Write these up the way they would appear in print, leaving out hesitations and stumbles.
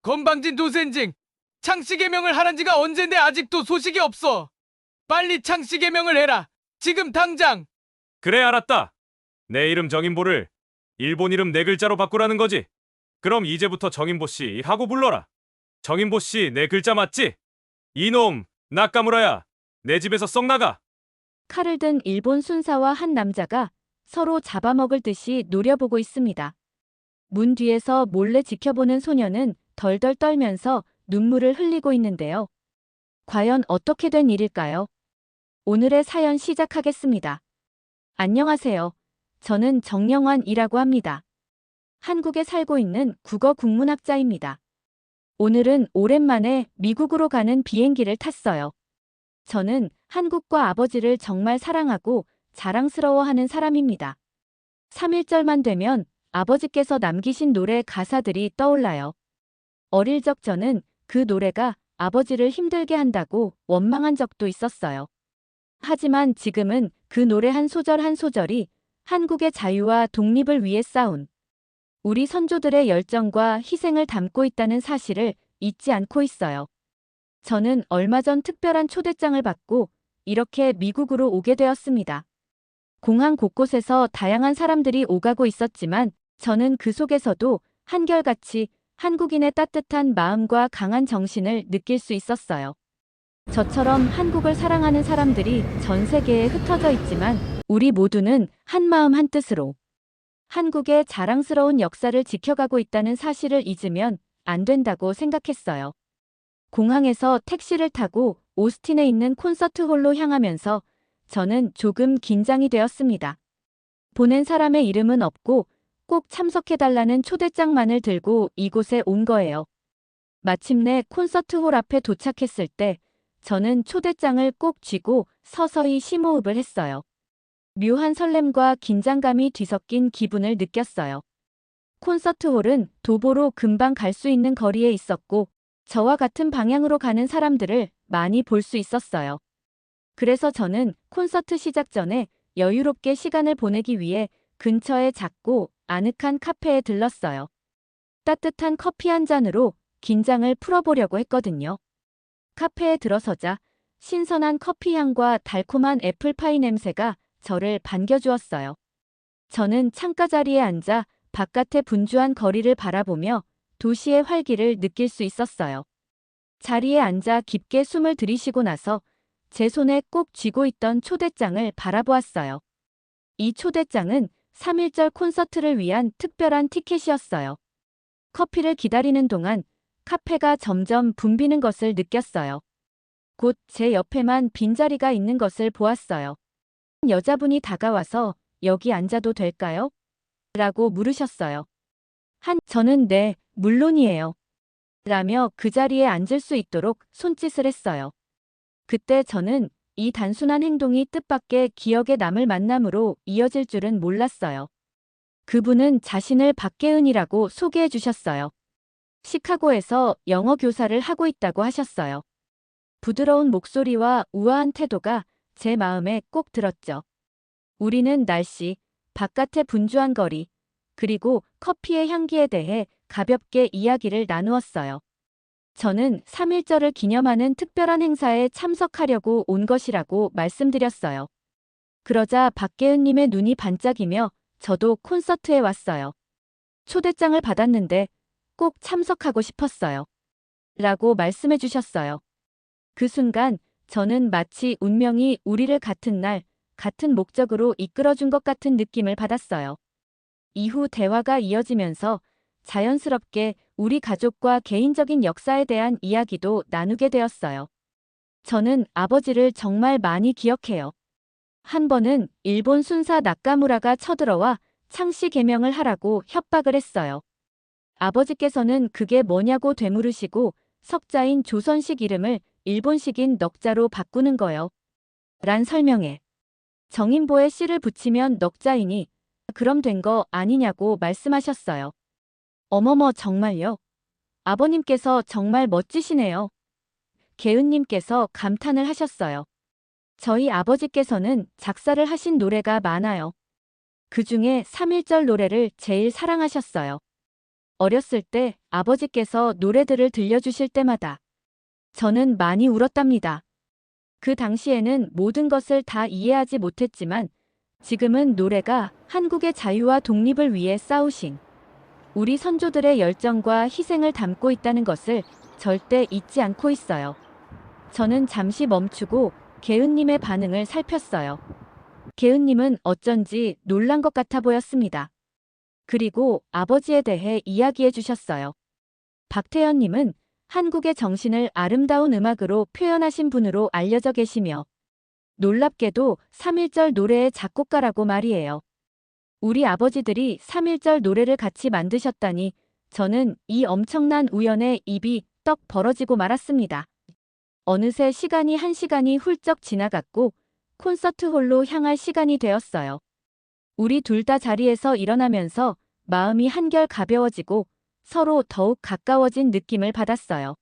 건방진 도센징! 창씨 개명을 하란 지가 언젠데 아직도 소식이 없어! 빨리 창씨 개명을 해라! 지금 당장! 그래, 알았다. 내 이름 정인보를 일본 이름 네 글자로 바꾸라는 거지. 그럼 이제부터 정인보 씨 하고 불러라. 정인보 씨 네 글자 맞지? 이놈, 나카무라야. 내 집에서 썩 나가. 칼을 든 일본 순사와 한 남자가 서로 잡아먹을 듯이 노려보고 있습니다. 문 뒤에서 몰래 지켜보는 소녀는 덜덜 떨면서 눈물을 흘리고 있는데요. 과연 어떻게 된 일일까요? 오늘의 사연 시작하겠습니다. 안녕하세요. 저는 정영환이라고 합니다. 한국에 살고 있는 국어 국문학자입니다. 오늘은 오랜만에 미국으로 가는 비행기를 탔어요. 저는 한국과 아버지를 정말 사랑하고 자랑스러워하는 사람입니다. 3.1절만 되면 아버지께서 남기신 노래 가사들이 떠올라요. 어릴 적 저는 그 노래가 아버지를 힘들게 한다고 원망한 적도 있었어요. 하지만 지금은 그 노래 한 소절 한 소절이 한국의 자유와 독립을 위해 싸운 우리 선조들의 열정과 희생을 담고 있다는 사실을 잊지 않고 있어요. 저는 얼마 전 특별한 초대장을 받고 이렇게 미국으로 오게 되었습니다. 공항 곳곳에서 다양한 사람들이 오가고 있었지만 저는 그 속에서도 한결같이 한국인의 따뜻한 마음과 강한 정신을 느낄 수 있었어요. 저처럼 한국을 사랑하는 사람들이 전 세계에 흩어져 있지만 우리 모두는 한 마음 한 뜻으로 한국의 자랑스러운 역사를 지켜가고 있다는 사실을 잊으면 안 된다고 생각했어요. 공항에서 택시를 타고 오스틴에 있는 콘서트홀로 향하면서 저는 조금 긴장이 되었습니다. 보낸 사람의 이름은 없고 꼭 참석해달라는 초대장만을 들고 이곳에 온 거예요. 마침내 콘서트홀 앞에 도착했을 때 저는 초대장을 꼭 쥐고 서서히 심호흡을 했어요. 묘한 설렘과 긴장감이 뒤섞인 기분을 느꼈어요. 콘서트홀은 도보로 금방 갈 수 있는 거리에 있었고 저와 같은 방향으로 가는 사람들을 많이 볼 수 있었어요. 그래서 저는 콘서트 시작 전에 여유롭게 시간을 보내기 위해 근처의 작고 아늑한 카페에 들렀어요. 따뜻한 커피 한 잔으로 긴장을 풀어보려고 했거든요. 카페에 들어서자 신선한 커피 향과 달콤한 애플파이 냄새가 저를 반겨주었어요. 저는 창가 자리에 앉아 바깥의 분주한 거리를 바라보며 도시의 활기를 느낄 수 있었어요. 자리에 앉아 깊게 숨을 들이쉬고 나서 제 손에 꼭 쥐고 있던 초대장을 바라보았어요. 이 초대장은 3.1절 콘서트를 위한 특별한 티켓이었어요. 커피를 기다리는 동안 카페가 점점 붐비는 것을 느꼈어요. 곧 제 옆에만 빈자리가 있는 것을 보았어요. 여자분이 다가와서 여기 앉아도 될까요? 라고 물으셨어요. 저는 네, 물론이에요. 라며 그 자리에 앉을 수 있도록 손짓을 했어요. 그때 저는 이 단순한 행동이 뜻밖의 기억에 남을 만남으로 이어질 줄은 몰랐어요. 그분은 자신을 박계은이라고 소개해 주셨어요. 시카고에서 영어 교사를 하고 있다고 하셨어요. 부드러운 목소리와 우아한 태도가 제 마음에 꼭 들었죠. 우리는 날씨, 바깥의 분주한 거리, 그리고 커피의 향기에 대해 가볍게 이야기를 나누었어요. 저는 3.1절을 기념하는 특별한 행사에 참석하려고 온 것이라고 말씀드렸어요. 그러자 박계은님의 눈이 반짝이며 저도 콘서트에 왔어요. 초대장을 받았는데 꼭 참석하고 싶었어요. 라고 말씀해 주셨어요. 그 순간 저는 마치 운명이 우리를 같은 날, 같은 목적으로 이끌어준 것 같은 느낌을 받았어요. 이후 대화가 이어지면서 자연스럽게 우리 가족과 개인적인 역사에 대한 이야기도 나누게 되었어요. 저는 아버지를 정말 많이 기억해요. 한 번은 일본 순사 나카무라가 쳐들어와 창씨 개명을 하라고 협박을 했어요. 아버지께서는 그게 뭐냐고 되물으시고 석자인 조선식 이름을 일본식인 넉자로 바꾸는 거요. 란 설명에 정인보에 씨를 붙이면 넉자이니 그럼 된 거 아니냐고 말씀하셨어요. 어머머 정말요? 아버님께서 정말 멋지시네요. 계은님께서 감탄을 하셨어요. 저희 아버지께서는 작사를 하신 노래가 많아요. 그 중에 3.1절 노래를 제일 사랑하셨어요. 어렸을 때 아버지께서 노래들을 들려주실 때마다 저는 많이 울었답니다. 그 당시에는 모든 것을 다 이해하지 못했지만 지금은 노래가 한국의 자유와 독립을 위해 싸우신 우리 선조들의 열정과 희생을 담고 있다는 것을 절대 잊지 않고 있어요. 저는 잠시 멈추고 개은님의 반응을 살폈어요. 개은님은 어쩐지 놀란 것 같아 보였습니다. 그리고 아버지에 대해 이야기해 주셨어요. 박태현님은 한국의 정신을 아름다운 음악으로 표현하신 분으로 알려져 계시며 놀랍게도 3.1절 노래의 작곡가라고 말이에요. 우리 아버지들이 3.1절 노래를 같이 만드셨다니 저는 이 엄청난 우연에 입이 떡 벌어지고 말았습니다. 어느새 시간이 1시간이 훌쩍 지나갔고 콘서트홀로 향할 시간이 되었어요. 우리 둘 다 자리에서 일어나면서 마음이 한결 가벼워지고 서로 더욱 가까워진 느낌을 받았어요.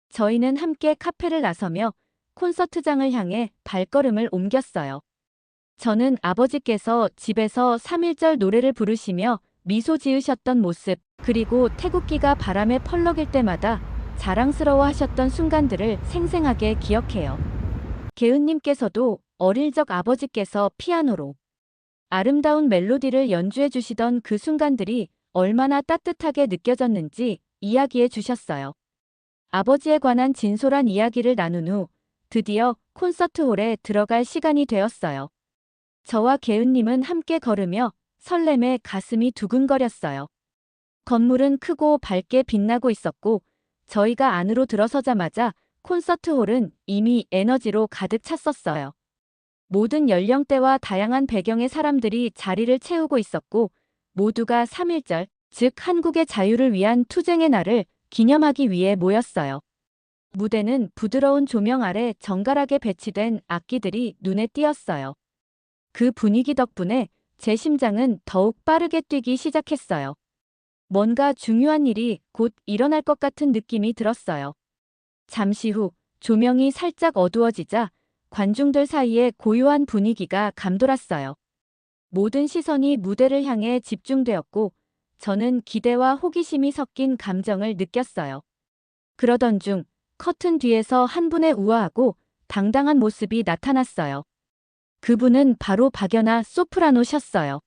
저희는 함께 카페를 나서며 콘서트장을 향해 발걸음을 옮겼어요. 저는 아버지께서 집에서 3.1절 노래를 부르시며 미소 지으셨던 모습, 그리고 태국기가 바람에 펄럭일 때마다 자랑스러워 하셨던 순간들을 생생하게 기억해요. 개은님께서도 어릴 적 아버지께서 피아노로 아름다운 멜로디를 연주해 주시던 그 순간들이 얼마나 따뜻하게 느껴졌는지 이야기해 주셨어요. 아버지에 관한 진솔한 이야기를 나눈 후 드디어 콘서트홀에 들어갈 시간이 되었어요. 저와 개은님은 함께 걸으며 설렘에 가슴이 두근거렸어요. 건물은 크고 밝게 빛나고 있었고 저희가 안으로 들어서자마자 콘서트홀은 이미 에너지로 가득 찼었어요. 모든 연령대와 다양한 배경의 사람들이 자리를 채우고 있었고 모두가 3.1절, 즉 한국의 자유를 위한 투쟁의 날을 기념하기 위해 모였어요. 무대는 부드러운 조명 아래 정갈하게 배치된 악기들이 눈에 띄었어요. 그 분위기 덕분에 제 심장은 더욱 빠르게 뛰기 시작했어요. 뭔가 중요한 일이 곧 일어날 것 같은 느낌이 들었어요. 잠시 후 조명이 살짝 어두워지자 관중들 사이에 고요한 분위기가 감돌았어요. 모든 시선이 무대를 향해 집중되었고 저는 기대와 호기심이 섞인 감정을 느꼈어요. 그러던 중 커튼 뒤에서 한 분의 우아하고 당당한 모습이 나타났어요. 그분은 바로 박연아 소프라노셨어요.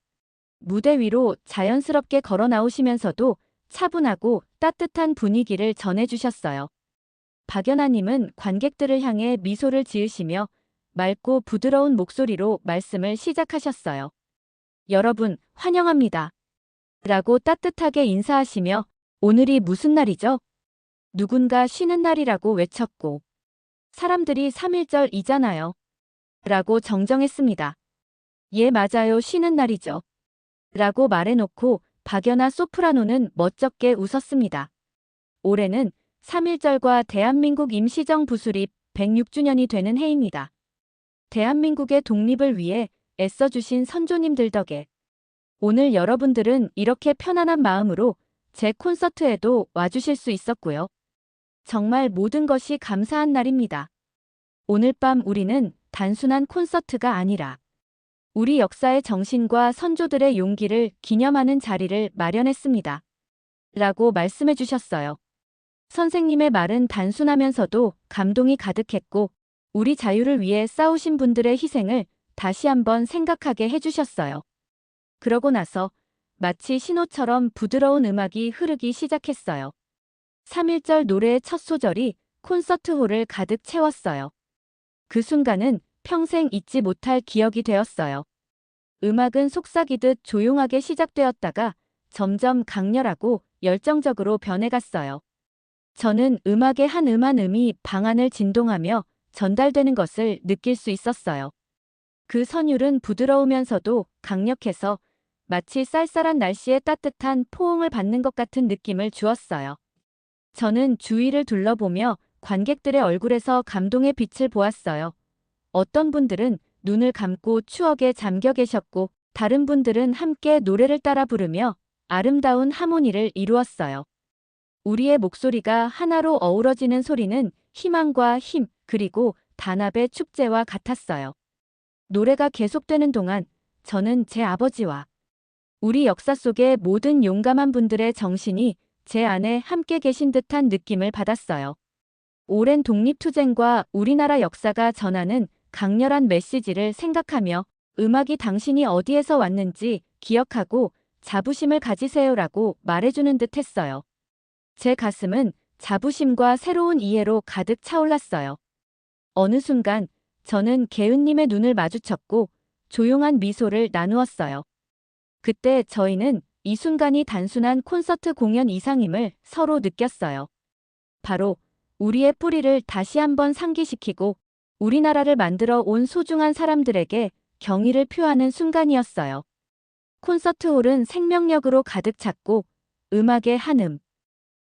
무대 위로 자연스럽게 걸어 나오시면서도 차분하고 따뜻한 분위기를 전해주셨어요. 박연아님은 관객들을 향해 미소를 지으시며 맑고 부드러운 목소리로 말씀을 시작하셨어요. 여러분, 환영합니다. 라고 따뜻하게 인사하시며 오늘이 무슨 날이죠? 누군가 쉬는 날이라고 외쳤고 사람들이 3.1절이잖아요. 라고 정정했습니다. 예, 맞아요. 쉬는 날이죠. 라고 말해놓고 박연아 소프라노는 멋쩍게 웃었습니다. 올해는 3.1절과 대한민국 임시정 부수립 106주년이 되는 해입니다. 대한민국의 독립을 위해 애써주신 선조님들 덕에 오늘 여러분들은 이렇게 편안한 마음으로 제 콘서트에도 와주실 수 있었고요. 정말 모든 것이 감사한 날입니다. 오늘 밤 우리는 단순한 콘서트가 아니라 우리 역사의 정신과 선조들의 용기를 기념하는 자리를 마련했습니다. 라고 말씀해 주셨어요. 선생님의 말은 단순하면서도 감동이 가득했고 우리 자유를 위해 싸우신 분들의 희생을 다시 한번 생각하게 해주셨어요. 그러고 나서 마치 신호처럼 부드러운 음악이 흐르기 시작했어요. 3.1절 노래의 첫 소절이 콘서트홀을 가득 채웠어요. 그 순간은 평생 잊지 못할 기억이 되었어요. 음악은 속삭이듯 조용하게 시작되었다가 점점 강렬하고 열정적으로 변해갔어요. 저는 음악의 한 음 한 음이 방안을 진동하며 전달되는 것을 느낄 수 있었어요. 그 선율은 부드러우면서도 강력해서 마치 쌀쌀한 날씨에 따뜻한 포옹을 받는 것 같은 느낌을 주었어요. 저는 주위를 둘러보며 관객들의 얼굴에서 감동의 빛을 보았어요. 어떤 분들은 눈을 감고 추억에 잠겨 계셨고 다른 분들은 함께 노래를 따라 부르며 아름다운 하모니를 이루었어요. 우리의 목소리가 하나로 어우러지는 소리는 희망과 힘, 그리고 단합의 축제와 같았어요. 노래가 계속되는 동안 저는 제 아버지와 우리 역사 속의 모든 용감한 분들의 정신이 제 안에 함께 계신 듯한 느낌을 받았어요. 오랜 독립투쟁과 우리나라 역사가 전하는 강렬한 메시지를 생각하며 음악이 당신이 어디에서 왔는지 기억하고 자부심을 가지세요라고 말해주는 듯 했어요. 제 가슴은 자부심과 새로운 이해로 가득 차올랐어요. 어느 순간 저는 개은님의 눈을 마주쳤고 조용한 미소를 나누었어요. 그때 저희는 이 순간이 단순한 콘서트 공연 이상임을 서로 느꼈어요. 바로 우리의 뿌리를 다시 한번 상기시키고 우리나라를 만들어 온 소중한 사람들에게 경의를 표하는 순간이었어요. 콘서트홀은 생명력으로 가득 찼고 음악의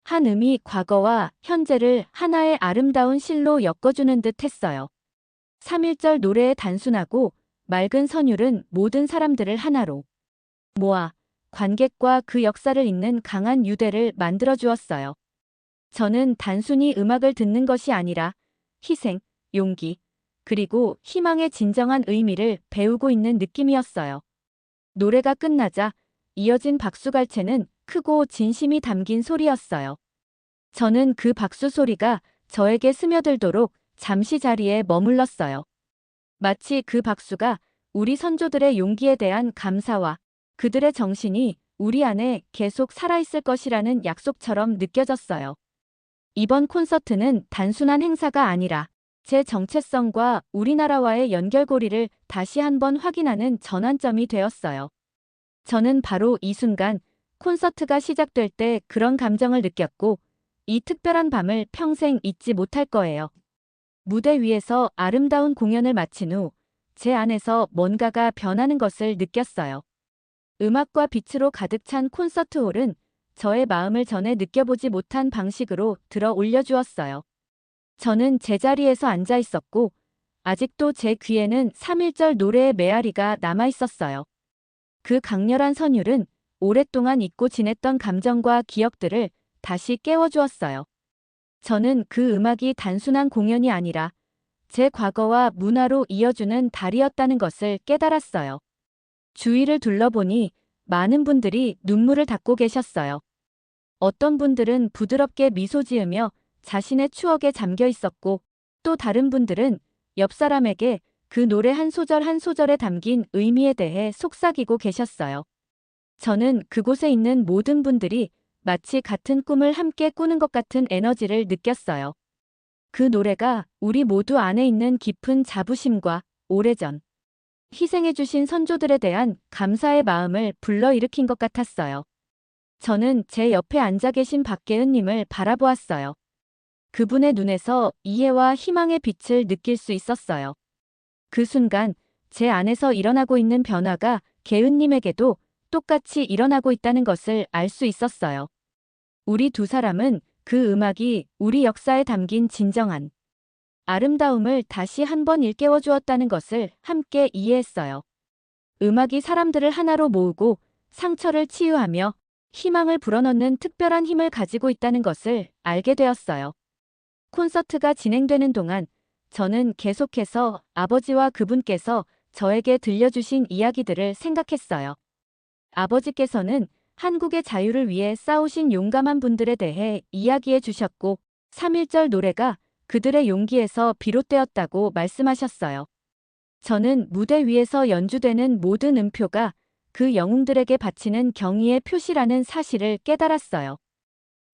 한음이 과거와 현재를 하나의 아름다운 실로 엮어주는 듯 했어요. 3.1절 노래의 단순하고 맑은 선율은 모든 사람들을 하나로 모아 관객과 그 역사를 잇는 강한 유대를 만들어 주었어요. 저는 단순히 음악을 듣는 것이 아니라 희생, 용기, 그리고 희망의 진정한 의미를 배우고 있는 느낌이었어요. 노래가 끝나자 이어진 박수갈채는 크고 진심이 담긴 소리였어요. 저는 그 박수 소리가 저에게 스며들도록 잠시 자리에 머물렀어요. 마치 그 박수가 우리 선조들의 용기에 대한 감사와 그들의 정신이 우리 안에 계속 살아있을 것이라는 약속처럼 느껴졌어요. 이번 콘서트는 단순한 행사가 아니라 제 정체성과 우리나라와의 연결고리를 다시 한번 확인하는 전환점이 되었어요. 저는 바로 이 순간 콘서트가 시작될 때 그런 감정을 느꼈고 이 특별한 밤을 평생 잊지 못할 거예요. 무대 위에서 아름다운 공연을 마친 후 제 안에서 뭔가가 변하는 것을 느꼈어요. 음악과 빛으로 가득 찬 콘서트홀은 저의 마음을 전에 느껴보지 못한 방식으로 들어 올려주었어요. 저는 제자리에서 앉아 있었고 아직도 제 귀에는 3.1절 노래의 메아리가 남아 있었어요. 그 강렬한 선율은 오랫동안 잊고 지냈던 감정과 기억들을 다시 깨워주었어요. 저는 그 음악이 단순한 공연이 아니라 제 과거와 문화로 이어주는 달이었다는 것을 깨달았어요. 주위를 둘러보니 많은 분들이 눈물을 닦고 계셨어요. 어떤 분들은 부드럽게 미소 지으며 자신의 추억에 잠겨 있었고 또 다른 분들은 옆 사람에게 그 노래 한 소절 한 소절에 담긴 의미에 대해 속삭이고 계셨어요. 저는 그곳에 있는 모든 분들이 마치 같은 꿈을 함께 꾸는 것 같은 에너지를 느꼈어요. 그 노래가 우리 모두 안에 있는 깊은 자부심과 오래전 희생해주신 선조들에 대한 감사의 마음을 불러일으킨 것 같았어요. 저는 제 옆에 앉아 계신 박계은님을 바라보았어요. 그분의 눈에서 이해와 희망의 빛을 느낄 수 있었어요. 그 순간 제 안에서 일어나고 있는 변화가 계은님에게도 똑같이 일어나고 있다는 것을 알 수 있었어요. 우리 두 사람은 그 음악이 우리 역사에 담긴 진정한 아름다움을 다시 한번 일깨워 주었다는 것을 함께 이해했어요. 음악이 사람들을 하나로 모으고 상처를 치유하며 희망을 불어넣는 특별한 힘을 가지고 있다는 것을 알게 되었어요. 콘서트가 진행되는 동안 저는 계속해서 아버지와 그분께서 저에게 들려주신 이야기들을 생각했어요. 아버지께서는 한국의 자유를 위해 싸우신 용감한 분들에 대해 이야기해 주셨고 3.1절 노래가 그들의 용기에서 비롯되었다고 말씀하셨어요. 저는 무대 위에서 연주되는 모든 음표가 그 영웅들에게 바치는 경의의 표시라는 사실을 깨달았어요.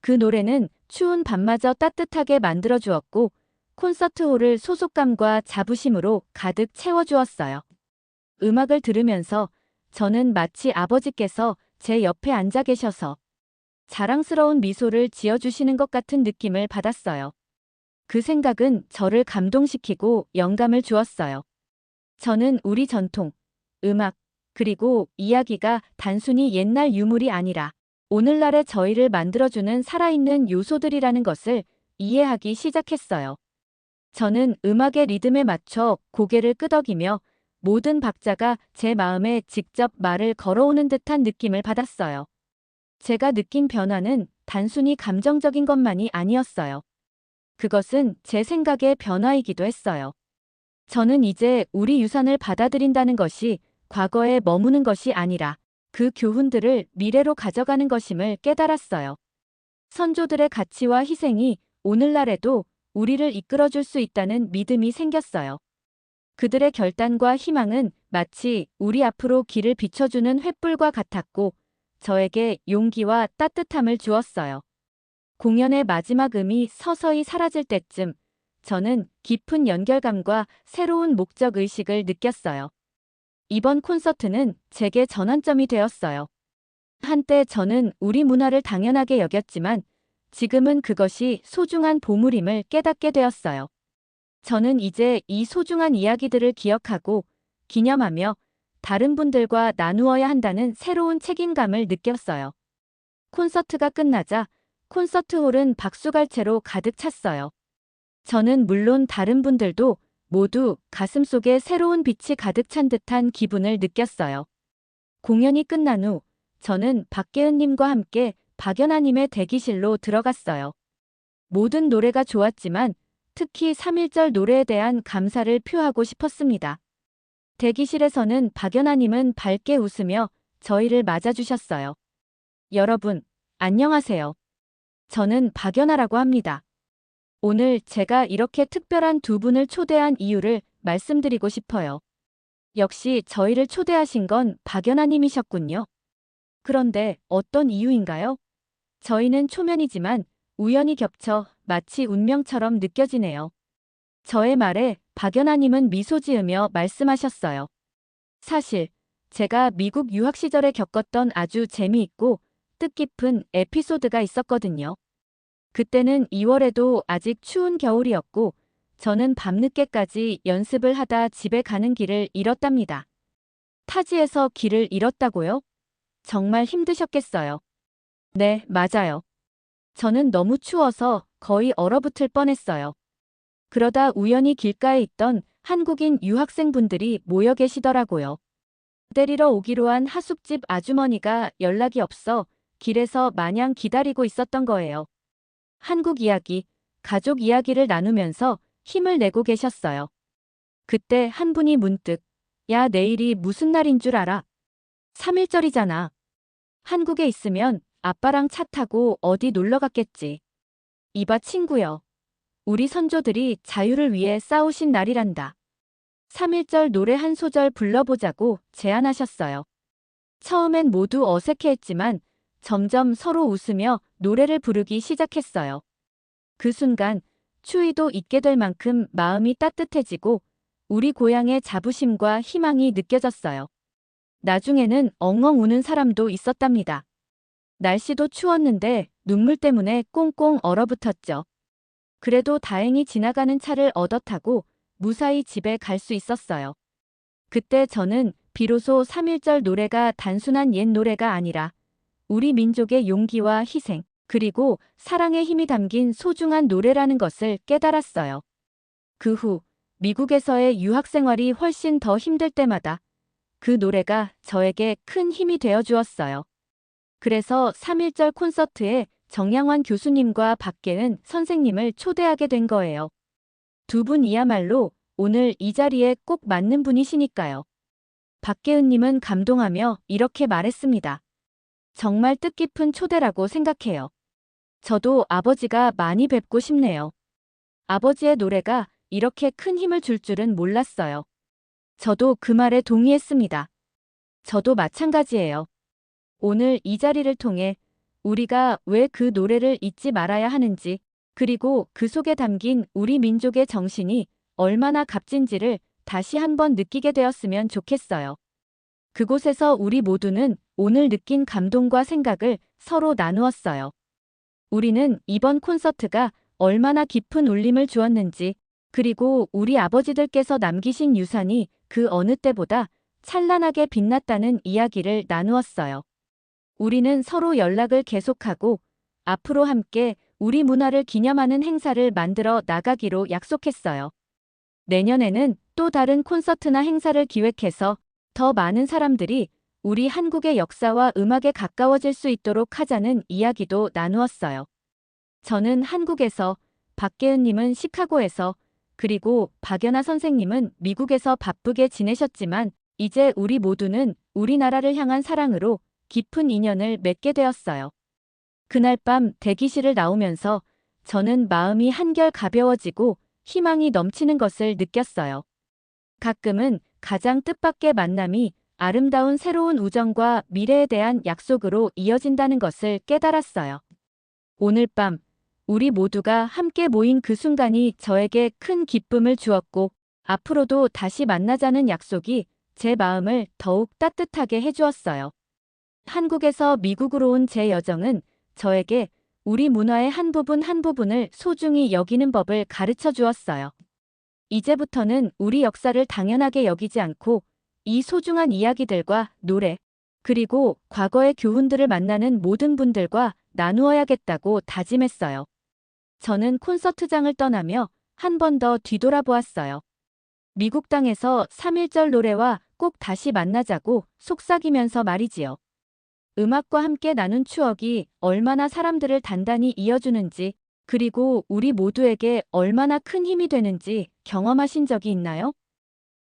그 노래는 추운 밤마저 따뜻하게 만들어 주었고 콘서트홀을 소속감과 자부심으로 가득 채워주었어요. 음악을 들으면서 저는 마치 아버지께서 제 옆에 앉아 계셔서 자랑스러운 미소를 지어주시는 것 같은 느낌을 받았어요. 그 생각은 저를 감동시키고 영감을 주었어요. 저는 우리 전통, 음악, 그리고 이야기가 단순히 옛날 유물이 아니라 오늘날의 저희를 만들어주는 살아있는 요소들이라는 것을 이해하기 시작했어요. 저는 음악의 리듬에 맞춰 고개를 끄덕이며 모든 박자가 제 마음에 직접 말을 걸어오는 듯한 느낌을 받았어요. 제가 느낀 변화는 단순히 감정적인 것만이 아니었어요. 그것은 제 생각의 변화이기도 했어요. 저는 이제 우리 유산을 받아들인다는 것이 과거에 머무는 것이 아니라 그 교훈들을 미래로 가져가는 것임을 깨달았어요. 선조들의 가치와 희생이 오늘날에도 우리를 이끌어줄 수 있다는 믿음이 생겼어요. 그들의 결단과 희망은 마치 우리 앞으로 길을 비춰주는 횃불과 같았고 저에게 용기와 따뜻함을 주었어요. 공연의 마지막 음이 서서히 사라질 때쯤 저는 깊은 연결감과 새로운 목적 의식을 느꼈어요. 이번 콘서트는 제게 전환점이 되었어요. 한때 저는 우리 문화를 당연하게 여겼지만 지금은 그것이 소중한 보물임을 깨닫게 되었어요. 저는 이제 이 소중한 이야기들을 기억하고 기념하며 다른 분들과 나누어야 한다는 새로운 책임감을 느꼈어요. 콘서트가 끝나자 콘서트홀은 박수갈채로 가득 찼어요. 저는 물론 다른 분들도 모두 가슴속에 새로운 빛이 가득 찬 듯한 기분을 느꼈어요. 공연이 끝난 후 저는 박계은님과 함께 박연아님의 대기실로 들어갔어요. 모든 노래가 좋았지만 특히 3.1절 노래에 대한 감사를 표하고 싶었습니다. 대기실에서는 박연아님은 밝게 웃으며 저희를 맞아주셨어요. 여러분, 안녕하세요. 저는 박연아라고 합니다. 오늘 제가 이렇게 특별한 두 분을 초대한 이유를 말씀드리고 싶어요. 역시 저희를 초대하신 건 박연아님이셨군요. 그런데 어떤 이유인가요? 저희는 초면이지만 우연히 겹쳐 마치 운명처럼 느껴지네요. 저의 말에 박연아님은 미소 지으며 말씀하셨어요. 사실 제가 미국 유학 시절에 겪었던 아주 재미있고 뜻깊은 에피소드가 있었거든요. 그때는 2월에도 아직 추운 겨울이었고 저는 밤늦게까지 연습을 하다 집에 가는 길을 잃었답니다. 타지에서 길을 잃었다고요? 정말 힘드셨겠어요. 네, 맞아요. 저는 너무 추워서 거의 얼어붙을 뻔했어요. 그러다 우연히 길가에 있던 한국인 유학생분들이 모여 계시더라고요. 때리러 오기로 한 하숙집 아주머니가 연락이 없어 길에서 마냥 기다리고 있었던 거예요. 한국 이야기, 가족 이야기를 나누면서 힘을 내고 계셨어요. 그때 한 분이 문득, 야, 내일이 무슨 날인 줄 알아? 3.1절이잖아. 한국에 있으면 아빠랑 차 타고 어디 놀러 갔겠지. 이봐 친구여. 우리 선조들이 자유를 위해 싸우신 날이란다. 3.1절 노래 한 소절 불러보자고 제안하셨어요. 처음엔 모두 어색해했지만 점점 서로 웃으며 노래를 부르기 시작했어요. 그 순간 추위도 잊게 될 만큼 마음이 따뜻해지고 우리 고향의 자부심과 희망이 느껴졌어요. 나중에는 엉엉 우는 사람도 있었답니다. 날씨도 추웠는데 눈물 때문에 꽁꽁 얼어붙었죠. 그래도 다행히 지나가는 차를 얻어 타고 무사히 집에 갈 수 있었어요. 그때 저는 비로소 3.1절 노래가 단순한 옛 노래가 아니라 우리 민족의 용기와 희생, 그리고 사랑의 힘이 담긴 소중한 노래라는 것을 깨달았어요. 그 후 미국에서의 유학 생활이 훨씬 더 힘들 때마다 그 노래가 저에게 큰 힘이 되어 주었어요. 그래서 3.1절 콘서트에 정양환 교수님과 박계은 선생님을 초대하게 된 거예요. 두 분이야말로 오늘 이 자리에 꼭 맞는 분이시니까요. 박계은님은 감동하며 이렇게 말했습니다. 정말 뜻깊은 초대라고 생각해요. 저도 아버지가 많이 뵙고 싶네요. 아버지의 노래가 이렇게 큰 힘을 줄 줄은 몰랐어요. 저도 그 말에 동의했습니다. 저도 마찬가지예요. 오늘 이 자리를 통해 우리가 왜 그 노래를 잊지 말아야 하는지, 그리고 그 속에 담긴 우리 민족의 정신이 얼마나 값진지를 다시 한번 느끼게 되었으면 좋겠어요. 그곳에서 우리 모두는 오늘 느낀 감동과 생각을 서로 나누었어요. 우리는 이번 콘서트가 얼마나 깊은 울림을 주었는지, 그리고 우리 아버지들께서 남기신 유산이 그 어느 때보다 찬란하게 빛났다는 이야기를 나누었어요. 우리는 서로 연락을 계속하고 앞으로 함께 우리 문화를 기념하는 행사를 만들어 나가기로 약속했어요. 내년에는 또 다른 콘서트나 행사를 기획해서 더 많은 사람들이 우리 한국의 역사와 음악에 가까워질 수 있도록 하자는 이야기도 나누었어요. 저는 한국에서, 박계은님은 시카고에서, 그리고 박연아 선생님은 미국에서 바쁘게 지내셨지만 이제 우리 모두는 우리나라를 향한 사랑으로 깊은 인연을 맺게 되었어요. 그날 밤 대기실을 나오면서 저는 마음이 한결 가벼워지고 희망이 넘치는 것을 느꼈어요. 가끔은 가장 뜻밖의 만남이 아름다운 새로운 우정과 미래에 대한 약속으로 이어진다는 것을 깨달았어요. 오늘 밤 우리 모두가 함께 모인 그 순간이 저에게 큰 기쁨을 주었고 앞으로도 다시 만나자는 약속이 제 마음을 더욱 따뜻하게 해주었어요. 한국에서 미국으로 온 제 여정은 저에게 우리 문화의 한 부분을 소중히 여기는 법을 가르쳐 주었어요. 이제부터는 우리 역사를 당연하게 여기지 않고 이 소중한 이야기들과 노래, 그리고 과거의 교훈들을 만나는 모든 분들과 나누어야겠다고 다짐했어요. 저는 콘서트장을 떠나며 한 번 더 뒤돌아보았어요. 미국 땅에서 3.1절 노래와 꼭 다시 만나자고 속삭이면서 말이지요. 음악과 함께 나눈 추억이 얼마나 사람들을 단단히 이어주는지, 그리고 우리 모두에게 얼마나 큰 힘이 되는지 경험하신 적이 있나요?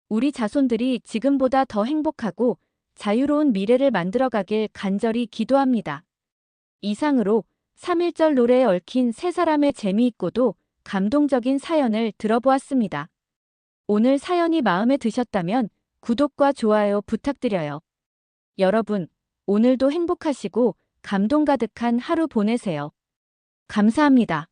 우리 자손들이 지금보다 더 행복하고 자유로운 미래를 만들어가길 간절히 기도합니다. 이상으로 3.1절 노래에 얽힌 세 사람의 재미있고도 감동적인 사연을 들어보았습니다. 오늘 사연이 마음에 드셨다면 구독과 좋아요 부탁드려요. 여러분, 오늘도 행복하시고 감동 가득한 하루 보내세요. 감사합니다.